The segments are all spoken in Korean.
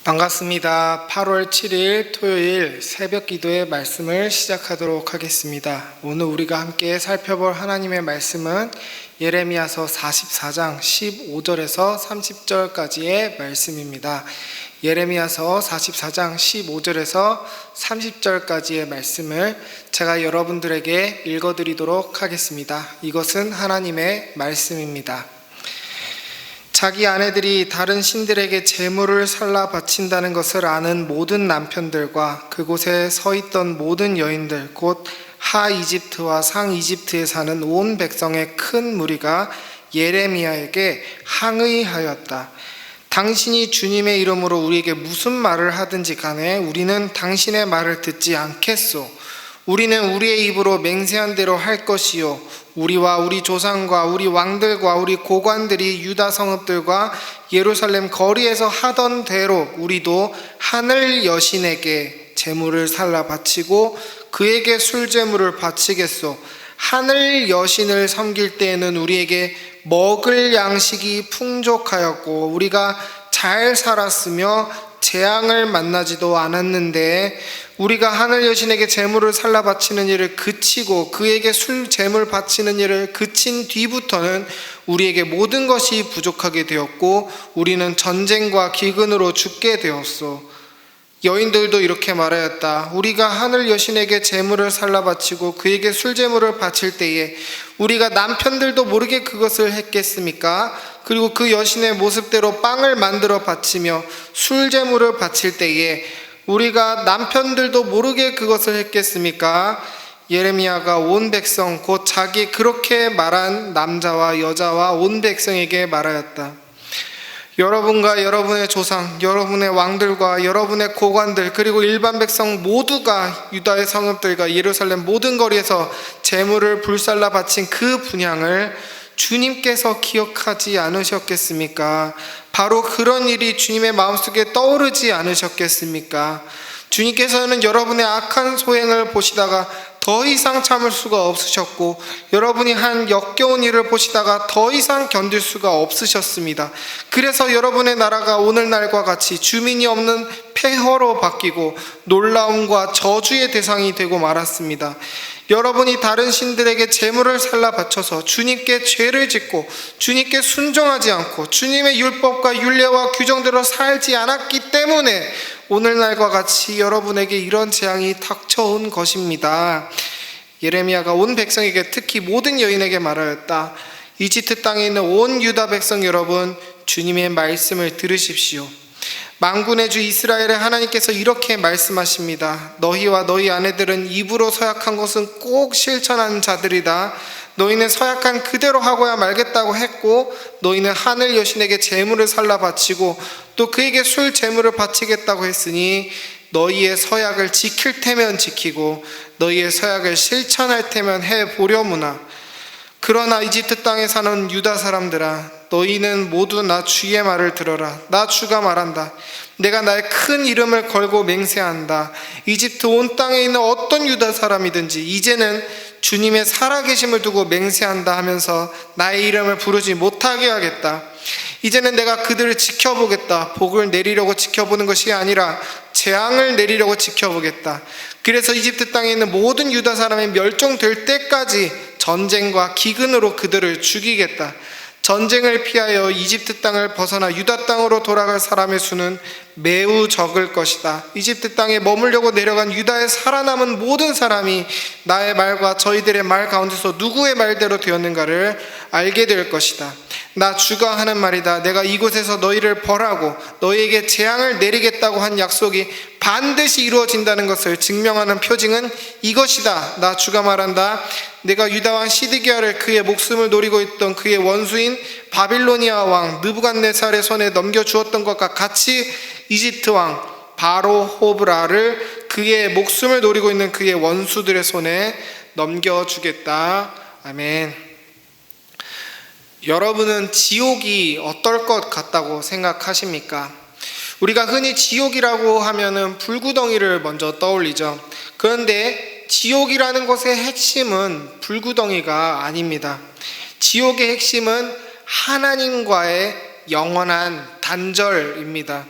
반갑습니다. 8월 7일 토요일 새벽 기도의 말씀을 시작하도록 하겠습니다. 오늘 우리가 함께 살펴볼 하나님의 말씀은 예레미야서 44장 15절에서 30절까지의 말씀입니다. 예레미야서 44장 15절에서 30절까지의 말씀을 제가 여러분들에게 읽어드리도록 하겠습니다. 이것은 하나님의 말씀입니다. 자기 아내들이 다른 신들에게 제물을 살라 바친다는 것을 아는 모든 남편들과 그곳에 서 있던 모든 여인들, 곧 하 이집트와 상 이집트에 사는 온 백성의 큰 무리가 예레미야에게 항의하였다. 당신이 주님의 이름으로 우리에게 무슨 말을 하든지 간에 우리는 당신의 말을 듣지 않겠소. 우리는 우리의 입으로 맹세한 대로 할 것이요, 우리와 우리 조상과 우리 왕들과 우리 고관들이 유다 성읍들과 예루살렘 거리에서 하던 대로 우리도 하늘 여신에게 제물을 살라 바치고 그에게 술제물을 바치겠소. 하늘 여신을 섬길 때에는 우리에게 먹을 양식이 풍족하였고 우리가 잘 살았으며 재앙을 만나지도 않았는데, 우리가 하늘 여신에게 제물을 살라 바치는 일을 그치고 그에게 술 제물 바치는 일을 그친 뒤부터는 우리에게 모든 것이 부족하게 되었고 우리는 전쟁과 기근으로 죽게 되었소. 여인들도 이렇게 말하였다. 우리가 하늘 여신에게 제물을 살라 바치고 그에게 술 제물을 바칠 때에 우리가 남편들도 모르게 그것을 했겠습니까? 그리고 그 여신의 모습대로 빵을 만들어 바치며 술 제물을 바칠 때에 우리가 남편들도 모르게 그것을 했겠습니까? 예레미야가 온 백성 곧 자기 그렇게 말한 남자와 여자와 온 백성에게 말하였다. 여러분과 여러분의 조상, 여러분의 왕들과 여러분의 고관들, 그리고 일반 백성 모두가 유다의 성읍들과 예루살렘 모든 거리에서 제물을 불살라 바친 그 분향을 주님께서 기억하지 않으셨겠습니까? 바로 그런 일이 주님의 마음속에 떠오르지 않으셨겠습니까? 주님께서는 여러분의 악한 소행을 보시다가 더 이상 참을 수가 없으셨고 여러분이 한 역겨운 일을 보시다가 더 이상 견딜 수가 없으셨습니다. 그래서 여러분의 나라가 오늘날과 같이 주민이 없는 폐허로 바뀌고 놀라움과 저주의 대상이 되고 말았습니다. 여러분이 다른 신들에게 제물을 살라 바쳐서 주님께 죄를 짓고 주님께 순종하지 않고 주님의 율법과 율례와 규정대로 살지 않았기 때문에 오늘날과 같이 여러분에게 이런 재앙이 닥쳐온 것입니다. 예레미야가 온 백성에게 특히 모든 여인에게 말하였다. 이집트 땅에 있는 온 유다 백성 여러분, 주님의 말씀을 들으십시오. 만군의 주 이스라엘의 하나님께서 이렇게 말씀하십니다. 너희와 너희 아내들은 입으로 서약한 것은 꼭 실천하는 자들이다. 너희는 서약한 그대로 하고야 말겠다고 했고 너희는 하늘 여신에게 제물을 살라 바치고 또 그에게 술 제물을 바치겠다고 했으니 너희의 서약을 지킬 테면 지키고 너희의 서약을 실천할 테면 해보려무나. 그러나 이집트 땅에 사는 유다 사람들아, 너희는 모두 나 주의 말을 들어라. 나 주가 말한다. 내가 나의 큰 이름을 걸고 맹세한다. 이집트 온 땅에 있는 어떤 유다 사람이든지 이제는 주님의 살아계심을 두고 맹세한다 하면서 나의 이름을 부르지 못하게 하겠다. 이제는 내가 그들을 지켜보겠다. 복을 내리려고 지켜보는 것이 아니라 재앙을 내리려고 지켜보겠다. 그래서 이집트 땅에 있는 모든 유다 사람이 멸종될 때까지 전쟁과 기근으로 그들을 죽이겠다. 전쟁을 피하여 이집트 땅을 벗어나 유다 땅으로 돌아갈 사람의 수는 매우 적을 것이다. 이집트 땅에 머물려고 내려간 유다에 살아남은 모든 사람이 나의 말과 저희들의 말 가운데서 누구의 말대로 되었는가를 알게 될 것이다. 나 주가 하는 말이다. 내가 이곳에서 너희를 벌하고 너희에게 재앙을 내리겠다고 한 약속이 반드시 이루어진다는 것을 증명하는 표징은 이것이다. 나 주가 말한다. 내가 유다 왕 시드기야를 그의 목숨을 노리고 있던 그의 원수인 바빌로니아 왕 느부갓네살의 손에 넘겨주었던 것과 같이 이집트 왕 바로 호브라를 그의 목숨을 노리고 있는 그의 원수들의 손에 넘겨주겠다. 아멘. 여러분은 지옥이 어떨 것 같다고 생각하십니까? 우리가 흔히 지옥이라고 하면은 불구덩이를 먼저 떠올리죠. 그런데 지옥이라는 것의 핵심은 불구덩이가 아닙니다. 지옥의 핵심은 하나님과의 영원한 단절입니다.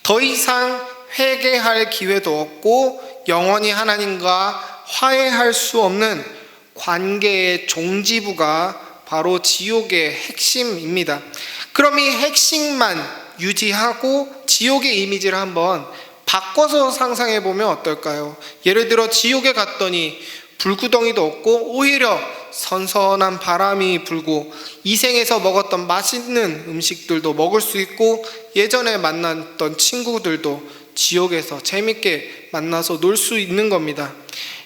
더 이상 회개할 기회도 없고 영원히 하나님과 화해할 수 없는 관계의 종지부가 바로 지옥의 핵심입니다. 그럼 이 핵심만 유지하고 지옥의 이미지를 한번 바꿔서 상상해 보면 어떨까요? 예를 들어 지옥에 갔더니 불구덩이도 없고 오히려 선선한 바람이 불고 이 생에서 먹었던 맛있는 음식들도 먹을 수 있고 예전에 만났던 친구들도 지옥에서 재밌게 만나서 놀 수 있는 겁니다.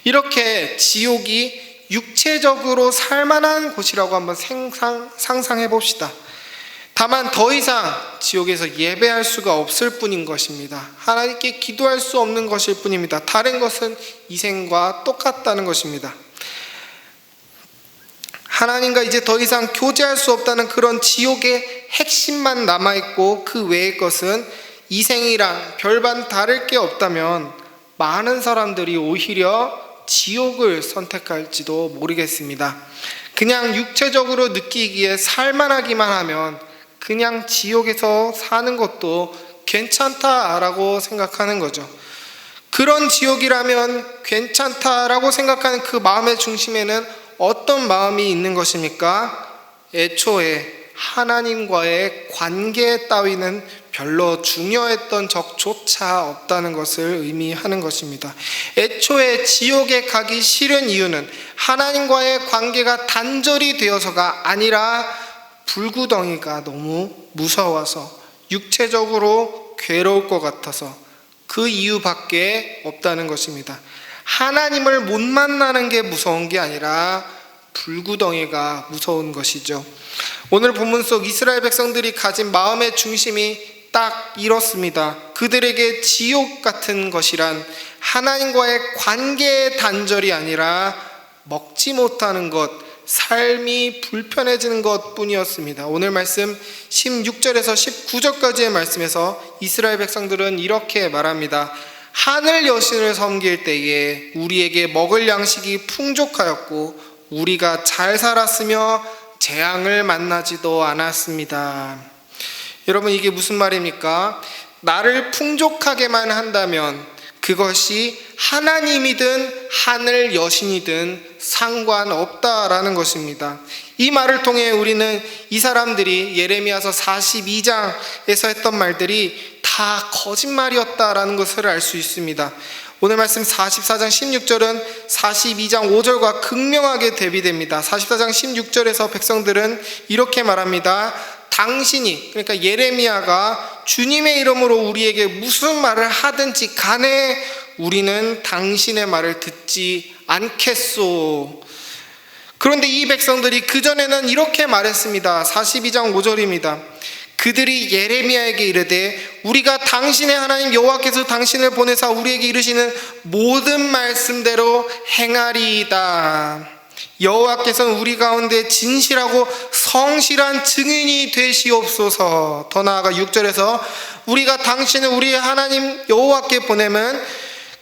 이렇게 지옥이 육체적으로 살만한 곳이라고 한번 상상해 봅시다. 다만 더 이상 지옥에서 예배할 수가 없을 뿐인 것입니다. 하나님께 기도할 수 없는 것일 뿐입니다. 다른 것은 이 생과 똑같다는 것입니다. 하나님과 이제 더 이상 교제할 수 없다는 그런 지옥의 핵심만 남아있고 그 외의 것은 이 생이랑 별반 다를 게 없다면 많은 사람들이 오히려 지옥을 선택할지도 모르겠습니다. 그냥 육체적으로 느끼기에 살만하기만 하면 그냥 지옥에서 사는 것도 괜찮다라고 생각하는 거죠. 그런 지옥이라면 괜찮다라고 생각하는 그 마음의 중심에는 어떤 마음이 있는 것입니까? 애초에 하나님과의 관계 따위는 별로 중요했던 적조차 없다는 것을 의미하는 것입니다. 애초에 지옥에 가기 싫은 이유는 하나님과의 관계가 단절이 되어서가 아니라 불구덩이가 너무 무서워서 육체적으로 괴로울 것 같아서 그 이유밖에 없다는 것입니다. 하나님을 못 만나는 게 무서운 게 아니라 불구덩이가 무서운 것이죠. 오늘 본문 속 이스라엘 백성들이 가진 마음의 중심이 딱 이렇습니다. 그들에게 지옥 같은 것이란 하나님과의 관계의 단절이 아니라 먹지 못하는 것, 삶이 불편해지는 것 뿐이었습니다. 오늘 말씀 16절에서 19절까지의 말씀에서 이스라엘 백성들은 이렇게 말합니다. 하늘 여신을 섬길 때에 우리에게 먹을 양식이 풍족하였고 우리가 잘 살았으며 재앙을 만나지도 않았습니다. 여러분, 이게 무슨 말입니까? 나를 풍족하게만 한다면 그것이 하나님이든 하늘 여신이든 상관없다라는 것입니다. 이 말을 통해 우리는 이 사람들이 예레미야서 42장에서 했던 말들이 다 거짓말이었다라는 것을 알 수 있습니다. 오늘 말씀 44장 16절은 42장 5절과 극명하게 대비됩니다. 44장 16절에서 백성들은 이렇게 말합니다. 당신이, 그러니까 예레미야가 주님의 이름으로 우리에게 무슨 말을 하든지 간에 우리는 당신의 말을 듣지 않겠소. 그런데 이 백성들이 그전에는 이렇게 말했습니다. 42장 5절입니다. 그들이 예레미야에게 이르되 우리가 당신의 하나님 여호와께서 당신을 보내사 우리에게 이르시는 모든 말씀대로 행하리이다. 여호와께서는 우리 가운데 진실하고 성실한 증인이 되시옵소서. 더 나아가 6절에서 우리가 당신을 우리의 하나님 여호와께 보내면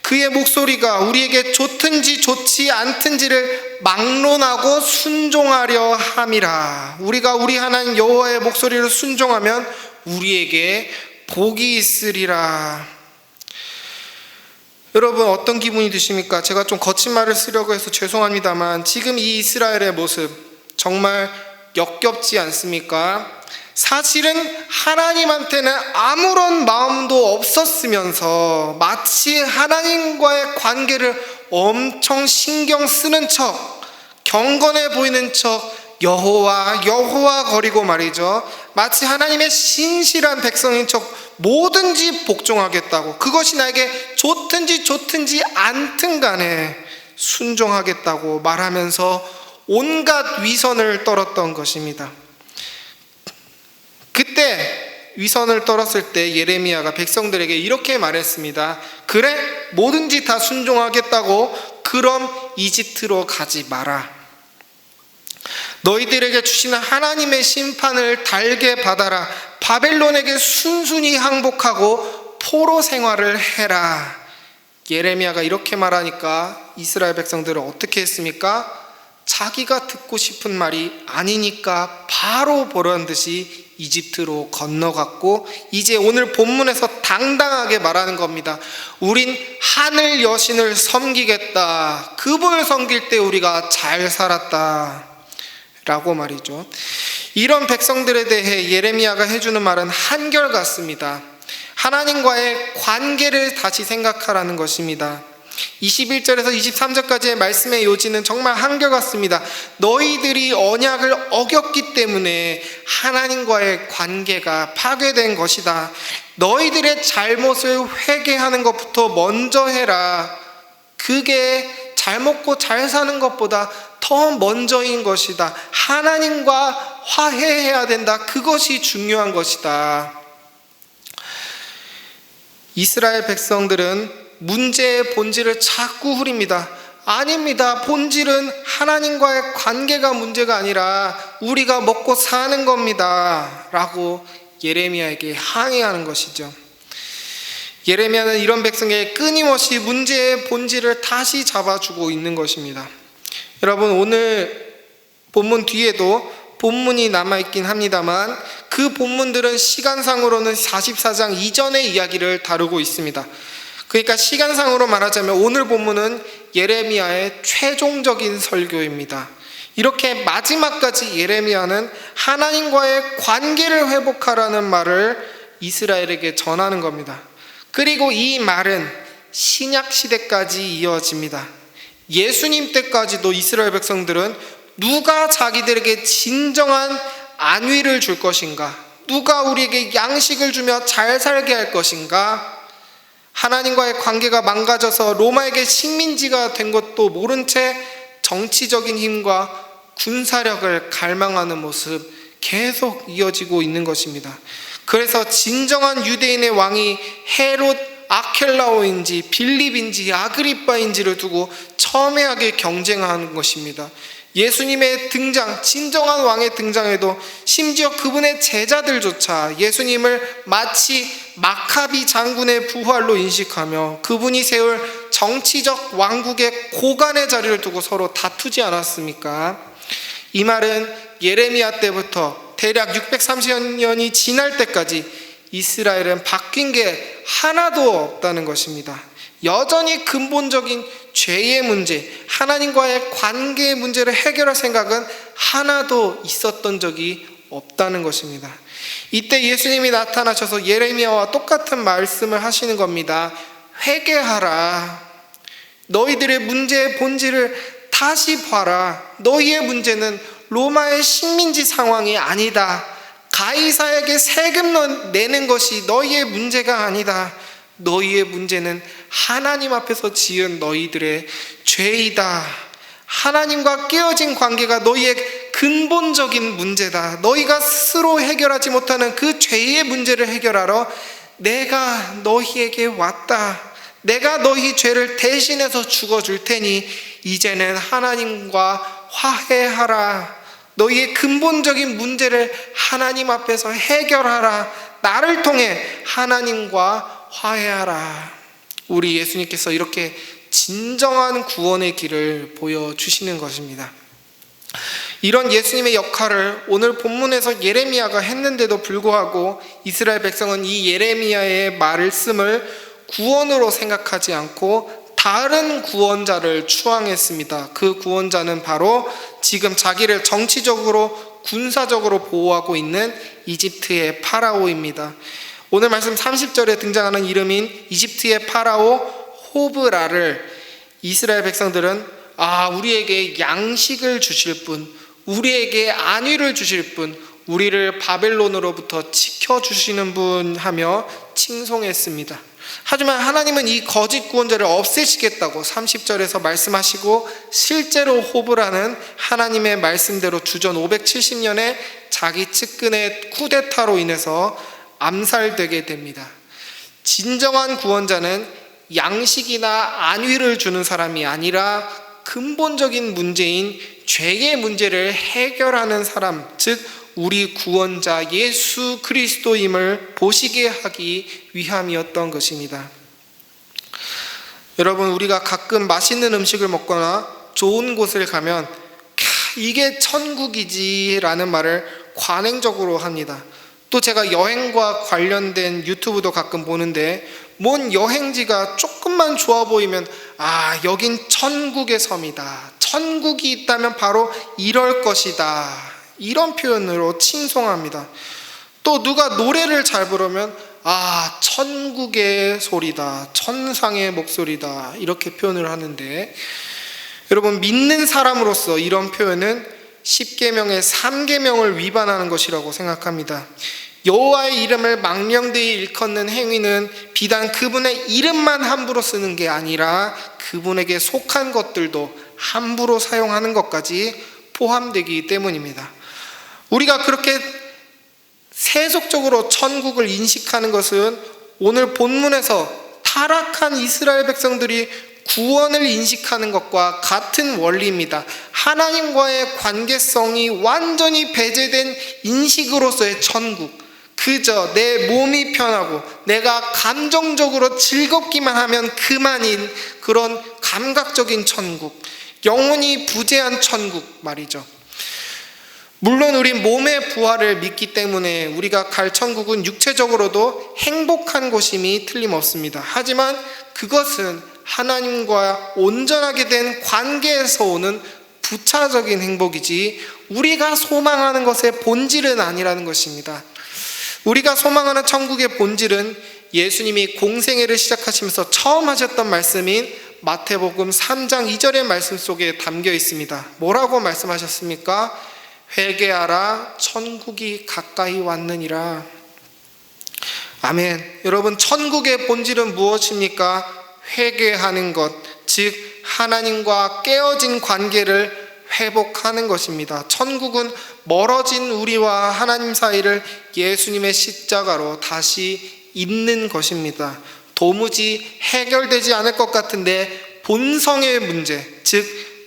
그의 목소리가 우리에게 좋든지 좋지 않든지를 막론하고 순종하려 함이라. 우리가 우리 하나님 여호와의 목소리를 순종하면 우리에게 복이 있으리라. 여러분, 어떤 기분이 드십니까? 제가 좀 거친 말을 쓰려고 해서 죄송합니다만 지금 이 이스라엘의 모습 정말 역겹지 않습니까? 사실은 하나님한테는 아무런 마음도 없었으면서 마치 하나님과의 관계를 엄청 신경 쓰는 척, 경건해 보이는 척 여호와 여호와 거리고 말이죠. 마치 하나님의 신실한 백성인 척 뭐든지 복종하겠다고, 그것이 나에게 좋든지 않든 간에 순종하겠다고 말하면서 온갖 위선을 떨었던 것입니다. 그때 위선을 떨었을 때 예레미야가 백성들에게 이렇게 말했습니다. 그래, 뭐든지 다 순종하겠다고? 그럼 이집트로 가지 마라. 너희들에게 주시는 하나님의 심판을 달게 받아라. 바벨론에게 순순히 항복하고 포로 생활을 해라. 예레미야가 이렇게 말하니까 이스라엘 백성들은 어떻게 했습니까? 자기가 듣고 싶은 말이 아니니까 바로 보란 듯이 이집트로 건너갔고 이제 오늘 본문에서 당당하게 말하는 겁니다. 우린 하늘 여신을 섬기겠다. 그분을 섬길 때 우리가 잘 살았다 라고 말이죠. 이런 백성들에 대해 예레미야가 해주는 말은 한결같습니다. 하나님과의 관계를 다시 생각하라는 것입니다. 21절에서 23절까지의 말씀의 요지는 정말 한결같습니다. 너희들이 언약을 어겼기 때문에 하나님과의 관계가 파괴된 것이다. 너희들의 잘못을 회개하는 것부터 먼저 해라. 그게 잘 먹고 잘 사는 것보다 더 먼저인 것이다. 하나님과 화해해야 된다. 그것이 중요한 것이다. 이스라엘 백성들은 문제의 본질을 자꾸 후립니다. 아닙니다. 본질은 하나님과의 관계가 문제가 아니라 우리가 먹고 사는 겁니다 라고 예레미야에게 항의하는 것이죠. 예레미야는 이런 백성에게 끊임없이 문제의 본질을 다시 잡아주고 있는 것입니다. 여러분, 오늘 본문 뒤에도 본문이 남아있긴 합니다만 그 본문들은 시간상으로는 44장 이전의 이야기를 다루고 있습니다. 그러니까 시간상으로 말하자면 오늘 본문은 예레미야의 최종적인 설교입니다. 이렇게 마지막까지 예레미야는 하나님과의 관계를 회복하라는 말을 이스라엘에게 전하는 겁니다. 그리고 이 말은 신약 시대까지 이어집니다. 예수님 때까지도 이스라엘 백성들은 누가 자기들에게 진정한 안위를 줄 것인가, 누가 우리에게 양식을 주며 잘 살게 할 것인가, 하나님과의 관계가 망가져서 로마에게 식민지가 된 것도 모른 채 정치적인 힘과 군사력을 갈망하는 모습 계속 이어지고 있는 것입니다. 그래서 진정한 유대인의 왕이 헤롯 아켈라오인지 빌립인지 아그리빠인지를 두고 첨예하게 경쟁하는 것입니다. 예수님의 등장, 진정한 왕의 등장에도 심지어 그분의 제자들조차 예수님을 마치 마카비 장군의 부활로 인식하며 그분이 세울 정치적 왕국의 고관의 자리를 두고 서로 다투지 않았습니까? 이 말은 예레미야 때부터 대략 630년이 지날 때까지 이스라엘은 바뀐 게 하나도 없다는 것입니다. 여전히 근본적인 죄의 문제, 하나님과의 관계의 문제를 해결할 생각은 하나도 있었던 적이 없다는 것입니다. 이때 예수님이 나타나셔서 예레미야와 똑같은 말씀을 하시는 겁니다. 회개하라. 너희들의 문제의 본질을 다시 봐라. 너희의 문제는 로마의 식민지 상황이 아니다. 가이사에게 세금 내는 것이 너희의 문제가 아니다. 너희의 문제는 하나님 앞에서 지은 너희들의 죄이다. 하나님과 깨어진 관계가 너희의 근본적인 문제다. 너희가 스스로 해결하지 못하는 그 죄의 문제를 해결하러 내가 너희에게 왔다. 내가 너희 죄를 대신해서 죽어줄 테니 이제는 하나님과 화해하라. 너희의 근본적인 문제를 하나님 앞에서 해결하라. 나를 통해 하나님과 화해하라. 우리 예수님께서 이렇게 진정한 구원의 길을 보여주시는 것입니다. 이런 예수님의 역할을 오늘 본문에서 예레미야가 했는데도 불구하고 이스라엘 백성은 이 예레미야의 말씀을 구원으로 생각하지 않고 다른 구원자를 추앙했습니다. 그 구원자는 바로 지금 자기를 정치적으로 군사적으로 보호하고 있는 이집트의 파라오입니다. 오늘 말씀 30절에 등장하는 이름인 이집트의 파라오 호브라를 이스라엘 백성들은 우리에게 양식을 주실 분, 우리에게 안위를 주실 분, 우리를 바벨론으로부터 지켜주시는 분 하며 칭송했습니다. 하지만 하나님은 이 거짓 구원자를 없애시겠다고 30절에서 말씀하시고 실제로 호브라는 하나님의 말씀대로 주전 570년에 자기 측근의 쿠데타로 인해서 암살되게 됩니다. 진정한 구원자는 양식이나 안위를 주는 사람이 아니라 근본적인 문제인 죄의 문제를 해결하는 사람, 즉 우리 구원자 예수 그리스도임을 보시게 하기 위함이었던 것입니다. 여러분, 우리가 가끔 맛있는 음식을 먹거나 좋은 곳을 가면 이게 천국이지 라는 말을 관행적으로 합니다. 또 제가 여행과 관련된 유튜브도 가끔 보는데 뭔 여행지가 조금만 좋아 보이면 여긴 천국의 섬이다, 천국이 있다면 바로 이럴 것이다, 이런 표현으로 칭송합니다. 또 누가 노래를 잘 부르면 천국의 소리다, 천상의 목소리다, 이렇게 표현을 하는데, 여러분, 믿는 사람으로서 이런 표현은 10계명의 3계명을 위반하는 것이라고 생각합니다. 여호와의 이름을 망령되이 일컫는 행위는 비단 그분의 이름만 함부로 쓰는 게 아니라 그분에게 속한 것들도 함부로 사용하는 것까지 포함되기 때문입니다. 우리가 그렇게 세속적으로 천국을 인식하는 것은 오늘 본문에서 타락한 이스라엘 백성들이 구원을 인식하는 것과 같은 원리입니다. 하나님과의 관계성이 완전히 배제된 인식으로서의 천국, 그저 내 몸이 편하고 내가 감정적으로 즐겁기만 하면 그만인 그런 감각적인 천국, 영혼이 부재한 천국 말이죠. 물론 우리 몸의 부활을 믿기 때문에 우리가 갈 천국은 육체적으로도 행복한 곳임이 틀림없습니다. 하지만 그것은 하나님과 온전하게 된 관계에서 오는 부차적인 행복이지 우리가 소망하는 것의 본질은 아니라는 것입니다. 우리가 소망하는 천국의 본질은 예수님이 공생애를 시작하시면서 처음 하셨던 말씀인 마태복음 3장 2절의 말씀 속에 담겨 있습니다. 뭐라고 말씀하셨습니까? 회개하라, 천국이 가까이 왔느니라. 아멘. 여러분, 천국의 본질은 무엇입니까? 회개하는 것, 즉 하나님과 깨어진 관계를 회복하는 것입니다. 천국은 멀어진 우리와 하나님 사이를 예수님의 십자가로 다시 잇는 것입니다. 도무지 해결되지 않을 것 같은데 본성의 문제, 즉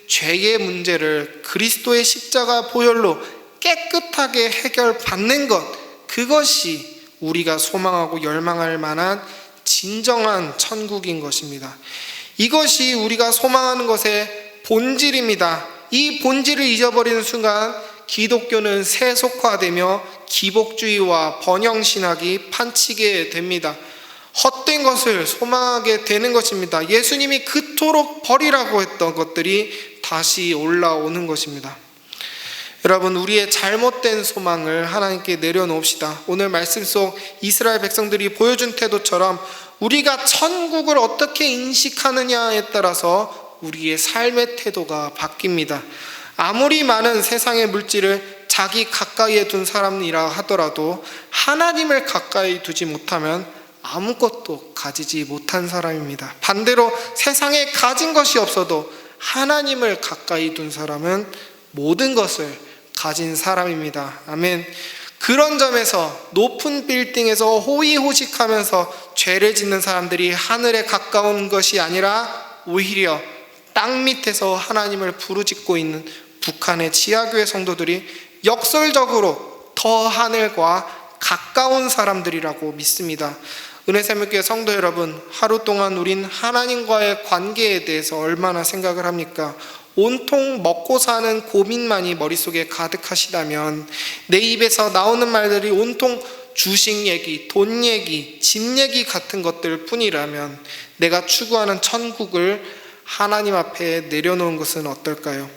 죄의 문제를 그리스도의 십자가 보혈로 깨끗하게 해결받는 것, 그것이 우리가 소망하고 열망할 만한 진정한 천국인 것입니다. 이것이 우리가 소망하는 것의 본질입니다. 이 본질을 잊어버리는 순간 기독교는 세속화되며 기복주의와 번영신학이 판치게 됩니다. 헛된 것을 소망하게 되는 것입니다. 예수님이 그토록 버리라고 했던 것들이 다시 올라오는 것입니다. 여러분, 우리의 잘못된 소망을 하나님께 내려놓읍시다. 오늘 말씀 속 이스라엘 백성들이 보여준 태도처럼 우리가 천국을 어떻게 인식하느냐에 따라서 우리의 삶의 태도가 바뀝니다. 아무리 많은 세상의 물질을 자기 가까이에 둔 사람이라 하더라도 하나님을 가까이 두지 못하면 아무것도 가지지 못한 사람입니다. 반대로 세상에 가진 것이 없어도 하나님을 가까이 둔 사람은 모든 것을 가진 사람입니다. 아멘. 그런 점에서 높은 빌딩에서 호의호식하면서 죄를 짓는 사람들이 하늘에 가까운 것이 아니라 오히려 땅 밑에서 하나님을 부르짖고 있는 북한의 지하교회 성도들이 역설적으로 더 하늘과 가까운 사람들이라고 믿습니다. 은혜샘교회 성도 여러분, 하루 동안 우린 하나님과의 관계에 대해서 얼마나 생각을 합니까? 온통 먹고 사는 고민만이 머릿속에 가득하시다면, 내 입에서 나오는 말들이 온통 주식 얘기, 돈 얘기, 집 얘기 같은 것들 뿐이라면 내가 추구하는 천국을 하나님 앞에 내려놓은 것은 어떨까요?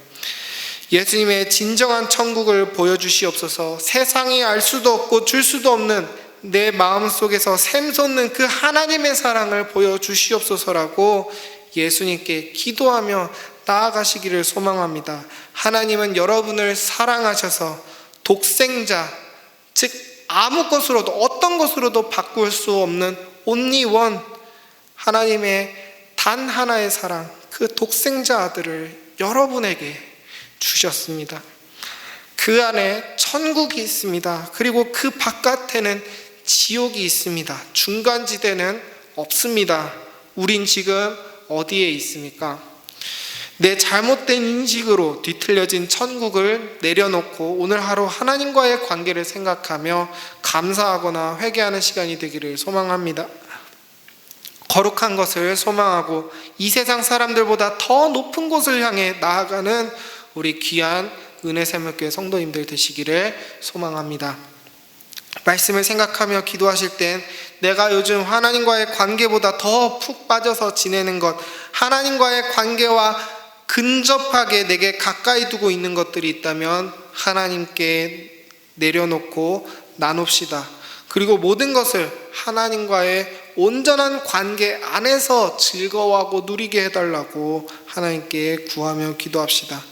예수님의 진정한 천국을 보여주시옵소서. 세상이 알 수도 없고 줄 수도 없는 내 마음속에서 샘솟는 그 하나님의 사랑을 보여주시옵소서라고 예수님께 기도하며 나아가시기를 소망합니다. 하나님은 여러분을 사랑하셔서 독생자, 즉 아무 것으로도 어떤 것으로도 바꿀 수 없는 only one, 하나님의 단 하나의 사랑, 그 독생자 아들을 여러분에게 주셨습니다. 그 안에 천국이 있습니다. 그리고 그 바깥에는 지옥이 있습니다. 중간지대는 없습니다. 우린 지금 어디에 있습니까? 내 잘못된 인식으로 뒤틀려진 천국을 내려놓고 오늘 하루 하나님과의 관계를 생각하며 감사하거나 회개하는 시간이 되기를 소망합니다. 거룩한 것을 소망하고 이 세상 사람들보다 더 높은 곳을 향해 나아가는 우리 귀한 은혜샘교회 성도님들 되시기를 소망합니다. 말씀을 생각하며 기도하실 땐 내가 요즘 하나님과의 관계보다 더 푹 빠져서 지내는 것, 하나님과의 관계와 근접하게 내게 가까이 두고 있는 것들이 있다면 하나님께 내려놓고 나눕시다. 그리고 모든 것을 하나님과의 온전한 관계 안에서 즐거워하고 누리게 해달라고 하나님께 구하며 기도합시다.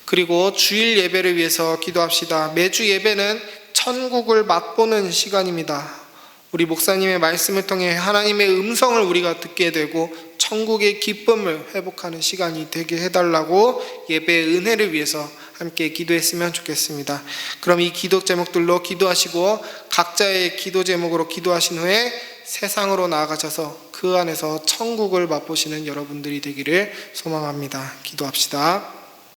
그리고 주일 예배를 위해서 기도합시다. 매주 예배는 천국을 맛보는 시간입니다. 우리 목사님의 말씀을 통해 하나님의 음성을 우리가 듣게 되고 천국의 기쁨을 회복하는 시간이 되게 해달라고 예배의 은혜를 위해서 함께 기도했으면 좋겠습니다. 그럼 이 기도 제목들로 기도하시고 각자의 기도 제목으로 기도하신 후에 세상으로 나아가셔서 그 안에서 천국을 맛보시는 여러분들이 되기를 소망합니다. 기도합시다.